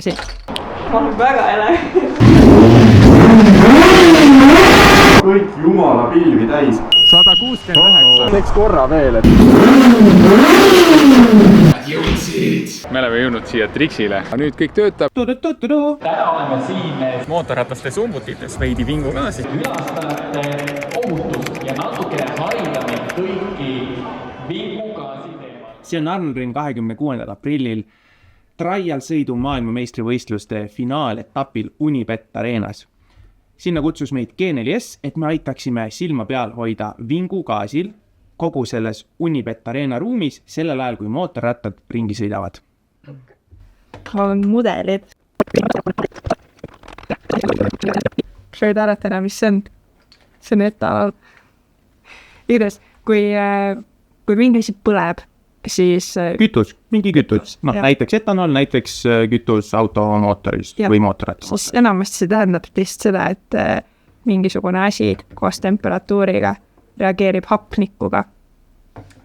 siin. On väga ele. Kõik jumala pilvi täis. 169. Teeks korra veel, et... Me oleme jõudnud siia Trixile. Nüüd kõik töötab. Täna oleme siin mootorrataste sumbutites veidi vingugaasi. Külastajate ohutust ja natukene harida meid kõiki vingugaasi teema. See on Arnrin 26. aprillil Trial sõidu maailmameistrivõistluste finaaletapil Unibet Arenas. Sinna kutsus meid G4S, et me aitaksime silma peal hoida vingugaasil kogu selles Unibet Arena ruumis sellel ajal, kui mootorrattad ringi sõidavad. On mudelid. Sa ei tarata enam, mis see on? See on etanol. Igatahes, kui mingi asi põleb, siis... Kütus, mingi kütus. Näiteks etanol, näiteks kütus automootorist või mootorratast. Enamasti see tähendab lihtsalt seda, et mingisugune asi koos temperatuuriga reageerib hapnikuga.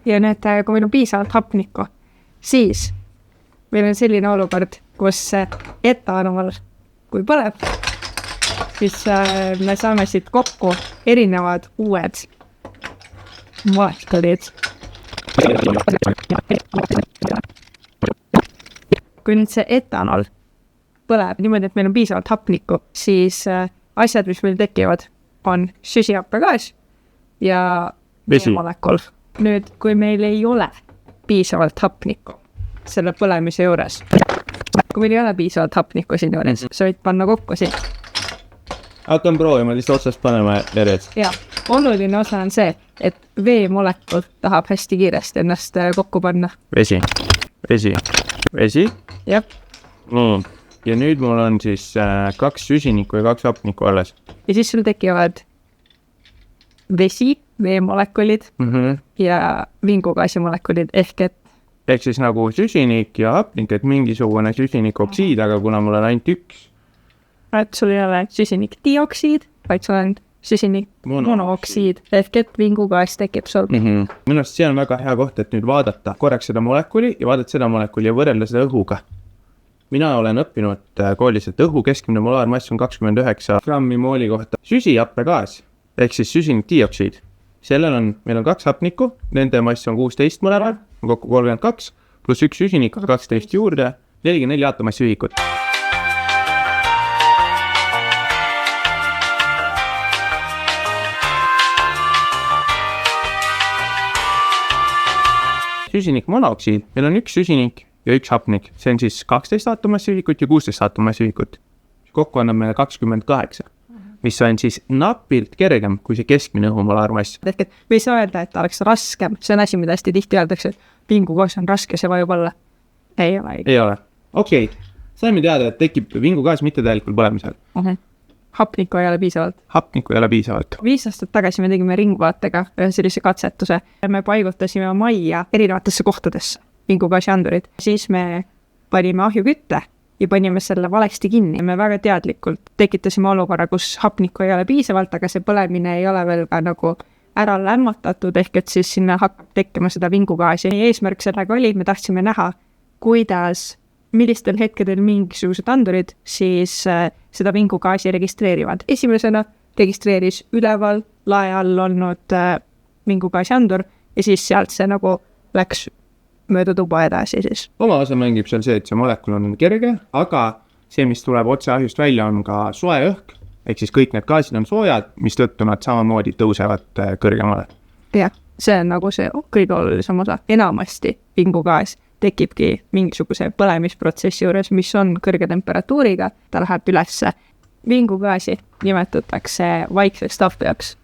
Ja nüüd, kui meil on piisavalt hapnikku, siis meil on selline olukord, kus etanol, kui põleb, siis me saame siit kokku erinevad uued molekulid. Kui nüüd see etanol põleb niimoodi, et meil on piisavalt hapnikku, siis asjad, mis meil tekivad, on süsihappegaas ja veemolekul. Nüüd, kui meil ei ole piisavalt hapnikku selle põlemise juures, kui meil ei ole piisavalt hapnikku siin juures, sa võid panna kokku siin. Hakkan proovima, lihtsalt otsast panema järjest. Ja, oluline osa on see, et veemolekul tahab hästi kiiresti ennast kokku panna. Vesi. Jep. Ja nüüd mul on siis 2 süsinikku ja 2 hapnikku alles. Ja siis sul tekivad vesi, veemolekulid ja vingugaasimolekulid ehk siis nagu süsinik ja hapnik, et mingisugune süsinikoksiid, aga kuna mul on ainult üks. Et sul ei ole süsinikdioksiid, vaid sul on süsinik monooksiid, ehk et vingugaas tekib sul. Minu arust see on väga hea koht, et nüüd vaadata korraks seda molekuli ja vaadata seda molekuli ja võrrelda seda õhuga. Mina olen õppinud koolis, et õhu keskmine molaarmass on 29 grammi mooli kohta. Süsihappegaas ehk siis süsinikdioksiid. Meil on 2 hapnikku, nende mass on 16 mõlemal, on kokku 32, pluss 1 süsinik, 12 juurde, 44 aatomassiühikut. Süsinik monooksiid, meil on 1 süsinik ja 1 hapnik. See on siis 12 aatomassiühikut ja 16 aatomassiühikut. Kokku annab meile 28, mis on siis napilt kergem kui see keskmine õhumolaarmass. Ehk et me ei saa öelda, et ta oleks raskem. See on asi, mida hästi tihti öeldakse, et vingugaas on raske, see vajub alla. Ei ole. Okei. Saime teada, et tekib vingugaas mitte täielikul põlemisel. Hapnikku ei ole piisavalt. 5 aastat tagasi me tegime ringvaatega ühe sellise katsetuse. Me paigutasime majja erinevatesse kohtadesse vingugaasiandurid. Siis me panime ahjukütte ja panime selle valesti kinni. Me väga teadlikult tekitasime olukorra, kus hapnikku ei ole piisavalt, aga see põlemine ei ole veel ka nagu ära lämmatatud, ehk et siis sinna hakkab tekkima seda vingugaasi. Eesmärk sellega oli, me tahtsime näha, millistel hetkedel mingisugused andurid siis seda vingugaasi registreerivad. Esimesena registreeris üleval lae all olnud vingugaasiandur ja siis sealt see nagu läks mööda tuba edasi siis. Oma osa mängib seal see, et see molekul on kerge, aga see, mis tuleb otse ahjust välja, on ka soe õhk, ehk siis kõik need gaasid on soojad, mis tõttu nad samamoodi tõusevad kõrgemale. Jah, see on nagu see kõige olulisem osa. Enamasti vingugaas tekibki mingisuguse põlemisprotsessi juures, mis on kõrge temperatuuriga, ta läheb ülesse. Vingugaasi nimetatakse vaikseks tapjaks,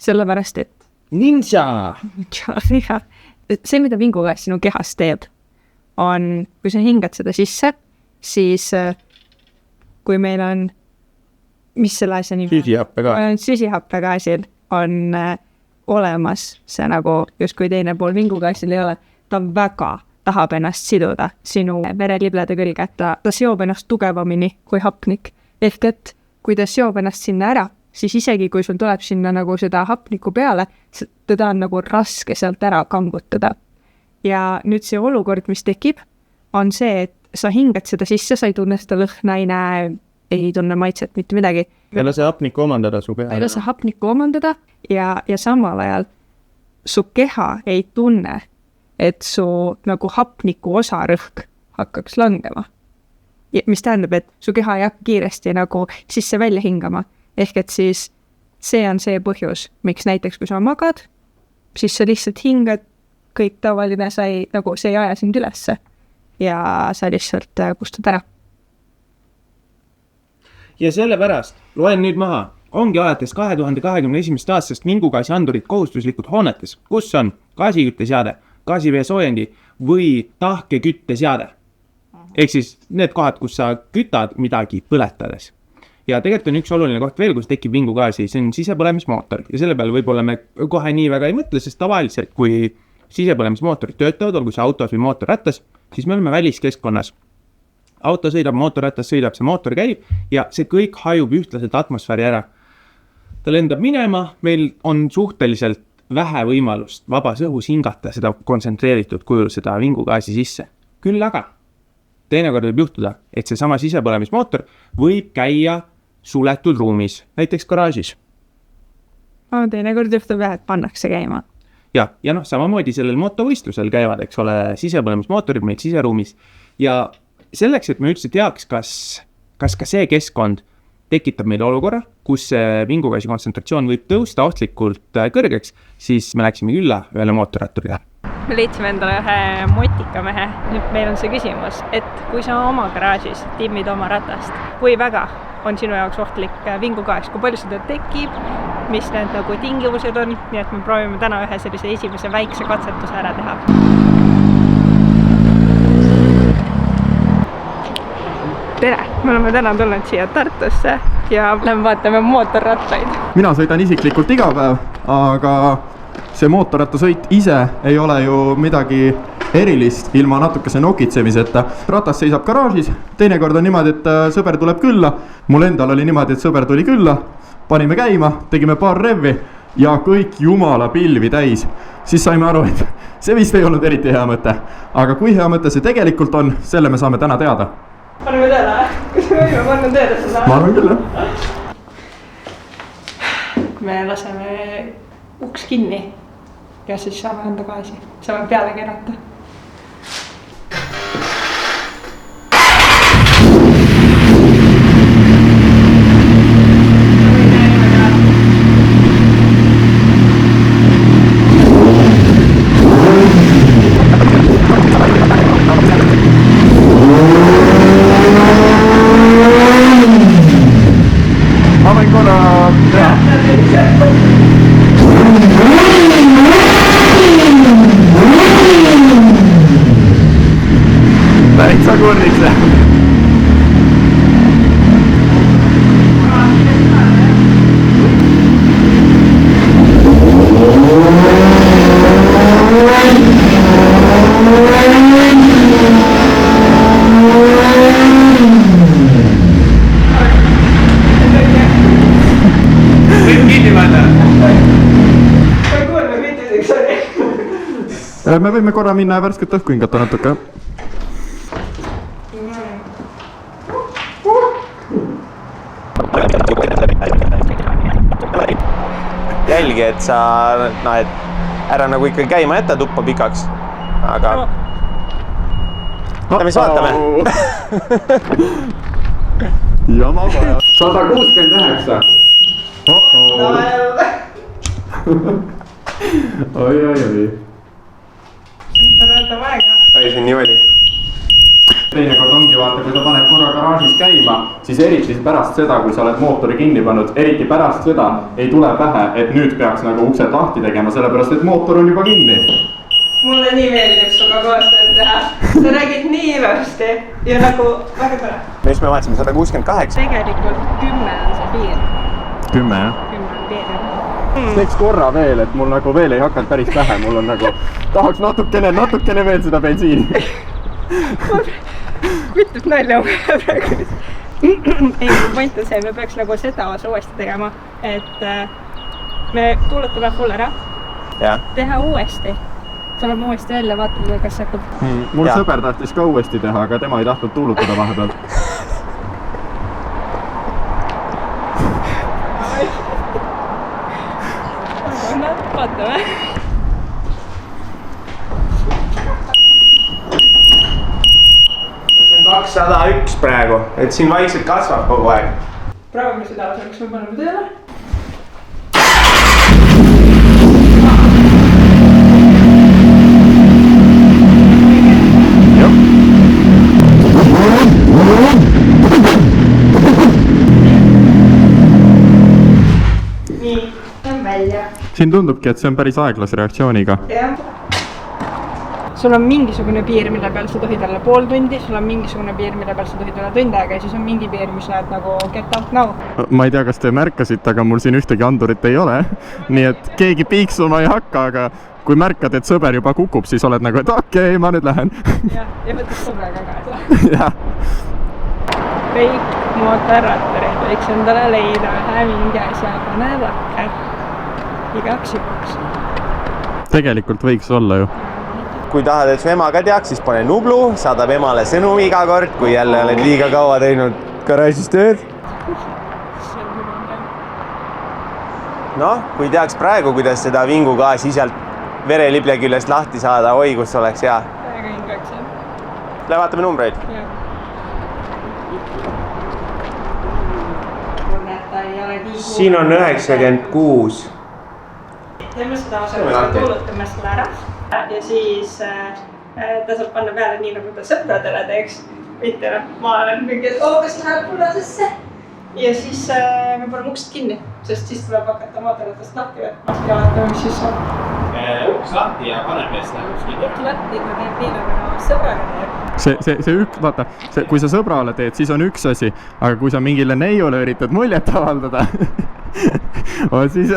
sellepärast et ninja! See, mida vingugaas sinu kehas teeb, on, kui sa hingad seda sisse, siis kui meil on, mis selle asja nimi? Süsihappegaasil on olemas see nagu, just kui teine pool vingugaasil ei ole, ta väga tahab ennast siduda sinu vereliblede külge, ta seob ennast tugevamini kui hapnik. Ehk et kui ta seob ennast sinna ära, siis isegi kui sul tuleb sinna nagu seda hapniku peale, teda on nagu raske sealt ära kangutada. Ja nüüd see olukord, mis tekib, on see, et sa hingad seda sisse, sa ei tunne seda lõhna, ei näe, ei tunne maitset, mitte midagi. Ei lase hapnikku omandada su keha. Ei lase hapnikku omandada ja samal ajal su keha ei tunne, et su nagu hapniku osarõhk hakkaks langema. Mis tähendab, et su keha ei hakka kiiresti nagu sisse välja hingama. Ehk et siis see on see põhjus, miks näiteks kui sa magad, siis sa lihtsalt hingad kõik tavaline, nagu see ei aja sind ülesse ja sa lihtsalt kustad ära. Ja sellepärast loen nüüd maha. Ongi alates 2021. aastast vingugaasiandurid kohustuslikud hoonetes, kus on gaasikütteseade, gaasivee soojendi või tahkekütteseade. Ehk siis need kohad, kus sa kütad midagi põletades. Ja tegelikult on üks oluline koht veel, kus tekib vingugaasi, see on sisepõlemismootor. Ja selle peale võib-olla me kohe nii väga ei mõtle, sest tavaliselt, kui sisepõlemismootorid töötavad, olgu see autos või mootorrattas, siis me oleme väliskeskkonnas. Auto sõidab, mootorrattas sõidab, see mootor käib ja see kõik hajub ühtlaselt atmosfääri ära. Ta lendab minema, meil on suhteliselt vähe võimalust vabas õhus hingata seda kontsentreeritud kujul seda vingugaasi sisse. Küll aga teinekord võib juhtuda, et see sama sisepõlemismootor võib käia suletud ruumis, näiteks garaažis. Teinekord juhtub jah, et pannakse käima. Ja samamoodi sellel motovõistlusel käivad, eks ole, sisepõlemismootorid meil siseruumis ja selleks, et me üldse teaks, kas ka see keskkond tekitab meil olukorra, kus vingugaasi kontsentratsioon võib tõusta ohtlikult kõrgeks, siis me läksime külla ühele mootorratturile. Me leidsime endale ühe motikamehe. Nüüd meil on see küsimus, et kui sa oma garaažis timmid oma ratast, kui väga on sinu jaoks ohtlik vingugaas, kui palju seda tekib, mis need nagu tingimused on, nii et me proovime täna ühe sellise esimese väikse katsetuse ära teha. Tere! Me oleme täna tulnud siia Tartusse ja vaatame mootorrattaid. Mina sõidan isiklikult iga päev, aga see mootorrattasõit ise ei ole ju midagi erilist ilma natukese nokitsemiseta. Ratas seisab garaažis, teinekord on niimoodi, et sõber tuleb külla. Mul endal oli niimoodi, et sõber tuli külla, panime käima, tegime paar revvi ja kõik jumala pilvi täis. Siis saime aru, et see vist ei olnud eriti hea mõte. Aga kui hea mõte see tegelikult on, selle me saame täna teada. Paneme teada, kas me võime panna teada seda? Ma arvan küll, jah. Me laseme uks kinni ja siis saame anda gaasi. Saame peale keerata. Me võime korra minna ja värsket õhku hingata natuke. Jälgi, et sa et ära nagu ikka käima jätta tuppa pikaks, aga mis vaatame? Jama vaja. 169. Oi. Ei, siin nii oli. Teinekord ongi vaata, kui sa paned korra garaažis käima, siis eriti pärast seda, kui sa oled mootori kinni pannud, eriti pärast seda ei tule pähe, et nüüd peaks nagu uksed lahti tegema, sellepärast et mootor on juba kinni. Mulle nii meeldib suga koostööd teha. Sa räägid nii ilusti ja nagu väga tore. Mis me vaatasime, 168? Tegelikult 10 on see piir. 10, jah? 10 on piir. Teeks korra veel, et mul nagu veel ei hakanud päris pähe, mul on nagu, tahaks natukene veel seda bensiini. Kütub nalja praegu. Ei, point on see, me peaks nagu seda osa uuesti tegema, et me tuuletame full ära, teha uuesti tuleme uuesti välja, vaatame, kas hakkab. Mul sõber tahtis ka uuesti teha, aga tema ei tahtnud tuulutada vahepeal. Vaatame. See on 201 praegu, et siin vaikselt kasvab kogu aeg. Proovime seda osa, kas me paneme tööle. Nii, on välja. Siin tundubki, et see on päris aeglase reaktsiooniga. Jah. Sul on mingisugune piir, mille peal sa tohid olla pool tundi, sul on mingisugune piir, mille peal sa tohid olla tund aega ja siis on mingi piir, mis näed nagu get out now. Ma ei tea, kas te märkasite, aga mul siin ühtegi andurit ei ole. Nii et keegi piiksuma ei hakka, aga kui märkad, et sõber juba kukub, siis oled nagu, et okei, ma nüüd lähen. Jah, ja võtad sõbraga kaasa. Jah. Kõik mootorrattarid võiks endale leida ühe mingi asjapane takker. Igaks juhuks. Tegelikult võiks olla ju. Kui tahad, et su ema ka teaks, siis pane Nublu, saadab emale sõnumi iga kord, kui jälle oled liiga kaua teinud garaažis tööd. Noh, kui teaks praegu, kuidas seda vingugaasi sealt verelible küljest lahti saada, oi, kus oleks hea. Väga hingaks, jah. Lähe vaatame numbreid. Jah. Siin on 96. Teeme seda osa, kus me kuulutame selle ära ja siis ta saab panna peale nii, nagu ta sõpradele teeks. Mitte ma olen mingi, et kas läheb punasesse. Ja siis me paneme uksed kinni, sest siis tuleb hakata mootorratast lahti võtma ja vaatame, mis siis on. Uks lahti ja paneme eest läheb uks kinni. Uks lahti, kui teeb nii, nagu sõbraga teeb. See üks, vaata, kui sa sõbrale teed, siis on üks asi, aga kui sa mingile neiule üritad muljet avaldada, siis...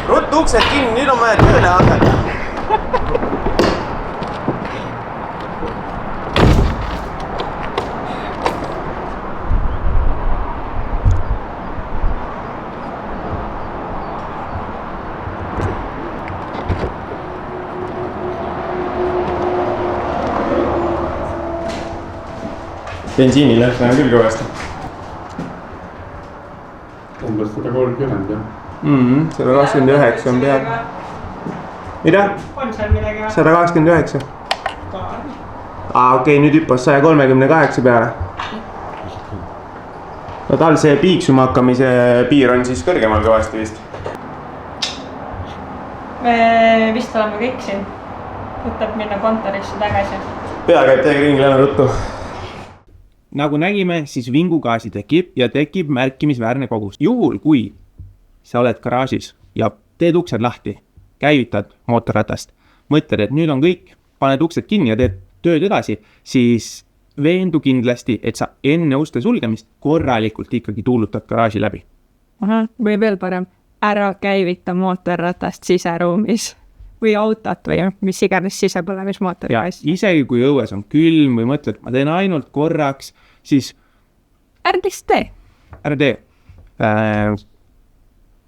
Ruttu uksed kinni, nüüd on vaja tööle hakata. Bensiini läks läheb küll kõvasti. Umbes 130, jah. 129 on peal. Mida? On seal midagi? 129. Okei, nüüd hüppas 138 peale. No tal see piiksuma hakkamise piir on siis kõrgemal kõvasti vist. Me vist oleme kõik siin. Võtab minna kontorisse tagasi. Pea käib täiega ringlane ruttu. Nagu nägime, siis vingugaasi tekib ja tekib märkimisväärne kogus. Juhul, kui sa oled garaažis ja teed uksed lahti, käivitad mootorratast, mõtled, et nüüd on kõik, paned uksed kinni ja teed tööd edasi, siis veendu kindlasti, et sa enne uste sulgemist korralikult ikkagi tuulutad garaaži läbi. Või veel parem, ära käivita mootorratast siseruumis või autot või mis iganes sisepõlemismootor. Ja isegi kui õues on külm või mõtled, ma teen ainult korraks, siis ära lihtsalt tee. Ära tee.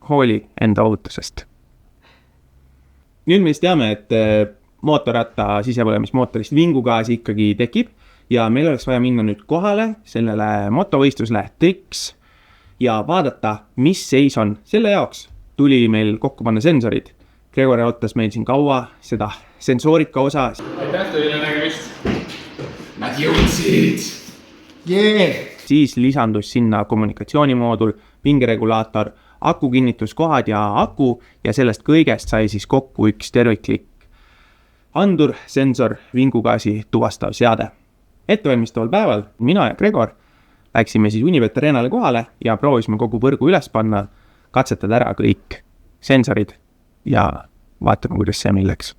Hooli enda ohutusest. Nüüd me siis teame, et mootorratta sisepõlemismootorist vingugaasi ikkagi tekib ja meil oleks vaja minna nüüd kohale sellele motovõistlusele Trix ja vaadata, mis seis on. Selle jaoks tuli meil kokku panna sensorid. Gregor ootas meil siin kaua seda sensoorika osa. Aitäh teile nägemist. Nad jõudsid. Siis lisandus sinna kommunikatsioonimoodul, pingeregulaator, aku kinnituskohad ja aku ja sellest kõigest sai siis kokku üks terviklik andur, sensor, vingugaasi tuvastav seade. Ettevalmistaval päeval mina ja Gregor läksime siis Unibet Arenale kohale ja proovisime kogu võrgu üles panna, katsetada ära kõik sensorid ja vaatame, kuidas see meil läks.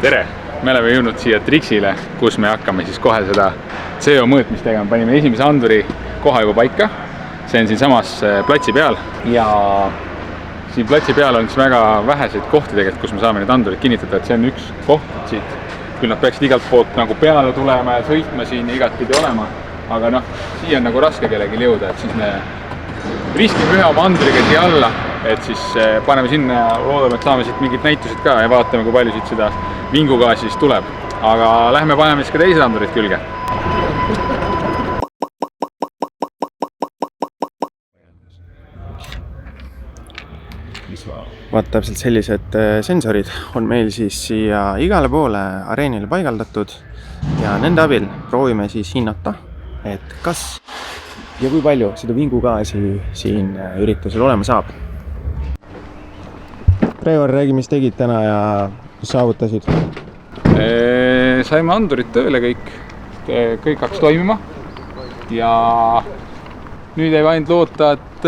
tere! Me oleme jõudnud siia Trixile, kus me hakkame siis kohe seda CO mõõtmist tegema. Panime esimese anduri koha juba paika. See on siin samas platsi peal ja siin platsi peal on väga väheseid kohti tegelikult, kus me saame need andurid kinnitada, et see on üks koht siit. Küll nad peaksid igalt poolt nagu peale tulema ja sõitma siin ja igat pidi olema. Aga noh, siia on nagu raske kellelgi jõuda, et siis me riskime ühe oma anduriga siia alla, et siis paneme sinna ja loodame, et saame siit mingid näitused ka ja vaatame, kui palju siit seda vingugaasi siis tuleb. Aga lähme paneme siis ka teised andurid külge. Vaat täpselt sellised sensorid on meil siis siia igale poole areenile paigaldatud ja nende abil proovime siis hinnata, et kas ja kui palju seda vingugaasi siin üritusel olema saab. Reivor, räägi, mis tegid täna ja mis saavutasid? Saime andurid tööle kõik hakkas toimima ja nüüd ei ainult loota, et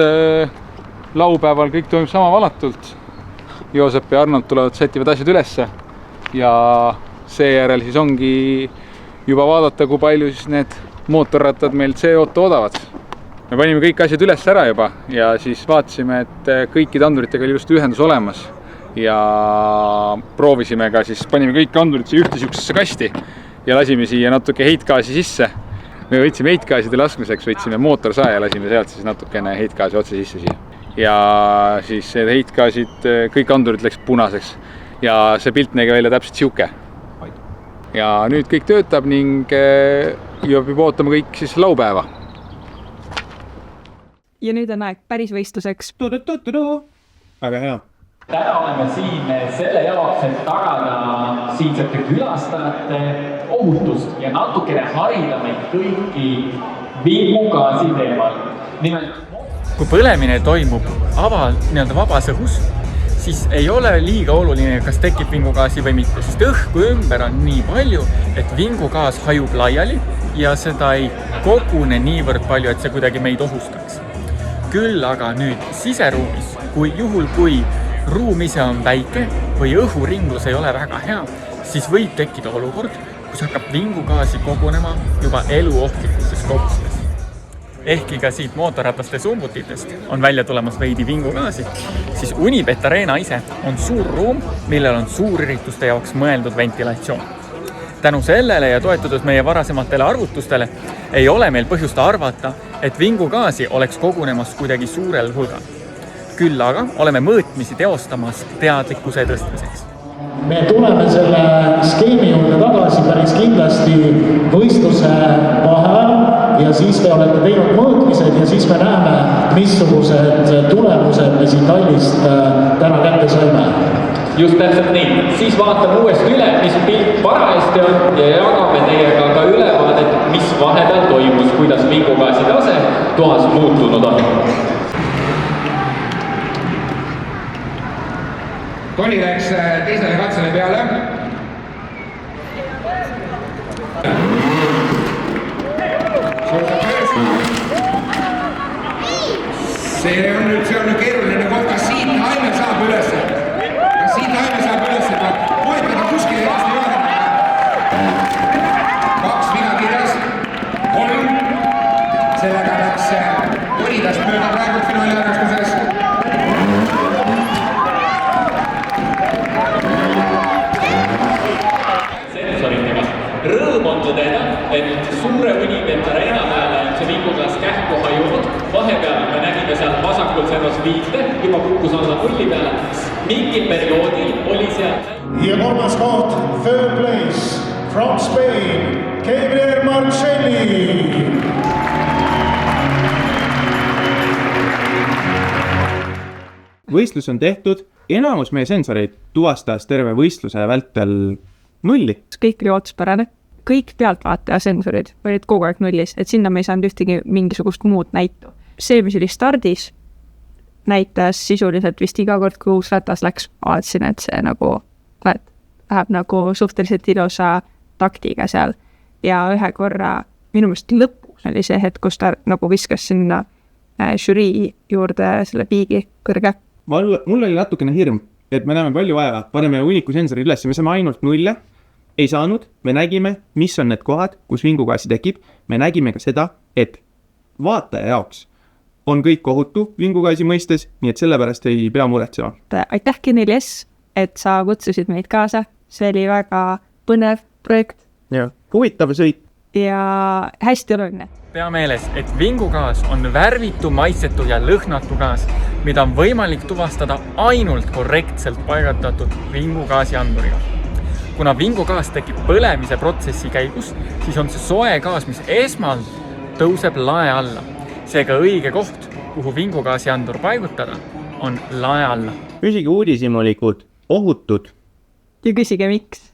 laupäeval kõik toimub sama valatult. Joosep ja Arnold tulevad, sätivad asjad ülesse ja seejärel siis ongi juba vaadata, kui palju siis need mootorrattad meil CO2 odavad. Me panime kõik asjad üles ära juba ja siis vaatasime, et kõikide anduritega oli just ühendus olemas ja proovisime ka siis, panime kõik andurid siia ühte siuksesse kasti ja lasime siia natuke heitgaasi sisse. Me võtsime heitgaaside laskmiseks, võtsime mootorsae ja lasime sealt siis natukene heitgaasi otse sisse siia. Ja siis heitgaasid, kõik andurid läks punaseks ja see pilt nägi välja täpselt siuke. Ja nüüd kõik töötab ning juba ootame kõik siis laupäeva. Ja nüüd on aeg päris võistluseks. Väga hea. Täna oleme siin selle jaoks, et tagada siinsete külastajate ohutust ja natukene harida meid kõiki vingugaasi teemal. Nimelt kui põlemine toimub vabas õhus, siis ei ole liiga oluline, kas tekib vingugaasi või mitte, sest õhku ümber on nii palju, et vingugaas hajub laiali ja seda ei kogune niivõrd palju, et see kuidagi meid ohustaks. Küll aga nüüd siseruumis, kui ruum ise on väike või õhuringlus ei ole väga hea, siis võib tekkida olukord, kus hakkab vingugaasi kogunema juba eluohtlikkustes kogustes. Ehkki ka siit mootorrataste sumbutitest on välja tulemas veidi vingugaasi, siis Unibet Arena ise on suur ruum, millel on suurürituste jaoks mõeldud ventilatsioon. Tänu sellele ja toetudes meie varasematele arvutustele ei ole meil põhjust arvata, et vingugaasi oleks kogunemas kuidagi suurel hulgal. Küll aga oleme mõõtmisi teostamas teadlikkuse tõstmiseks. Me tuleme selle skeemi juurde tagasi päris kindlasti võistluse vaheajal ja siis me oleme teinud mõõtmised ja siis me näeme, missugused tulemused me siin Tallist täna kätte saime. just täpselt nii. Siis vaatame uuesti üle, mis pilt parajasti on ja jagame teiega ka ülevaadet, mis vahepeal toimus, kuidas vingugaasi tase toas muutunud on. Toni läks teisele katsele peale. See on nüüd keeruline koht, kas siit Aime saab ülesse? Kas siit Aime saab ülesse? Poetada kuskil ennast ei ole. 2 viga kirjas. 3. Sellega läks Tonidast mööda praegu finaali arvestuses. Rõõm on tõdeda, et suure Unibet Arena peale on see vingugaas kähku hajunud. Vahepeal me nägime seal vasakul servas viite, juba kukkus alla nulli peale. Mingil perioodil oli seal... Ja kolmas koht, third place, from Spain, Gabriel Marcelli. Võistlus on tehtud, enamus meie sensoreid tuvastas terve võistluse vältel nulli. Kõik oli ootuspärane. Kõik pealtvaataja sensorid olid kogu aeg nullis, et sinna me ei saanud ühtegi mingisugust muud näitu. See, mis oli stardis, näitas sisuliselt vist iga kord, kui uus ratas läks, vaatasin, et see nagu läheb nagu suhteliselt ilusa taktiga seal. Ja ühe korra minu meelest lõpus oli see hetk, kus ta nagu viskas sinna žürii juurde selle piigi kõrge. Mul oli natukene hirm, et me näeme palju vaja, paneme hunnikusensori üles, me saame ainult nulle, ei saanud, me nägime, mis on need kohad, kus vingugaasi tekib, me nägime ka seda, et vaataja jaoks on kõik ohutu vingugaasi mõistes, nii et sellepärast ei pea muretsema. Aitäh Kinili S, et sa kutsusid meid kaasa, see oli väga põnev projekt. Ja, huvitav sõit. Ja hästi oluline. Pea meeles, et vingugaas on värvitu, maitsetu ja lõhnatu gaas, mida on võimalik tuvastada ainult korrektselt paigatatud vingugaasi anduriga. Kuna vingugaas tekib põlemise protsessi käigus, siis on see soe gaas, mis esmalt tõuseb lae alla. Seega õige koht, kuhu vingugaasi andur paigutada, on lae alla. Küsige uudishimulikud, ohutud. Ja küsige miks.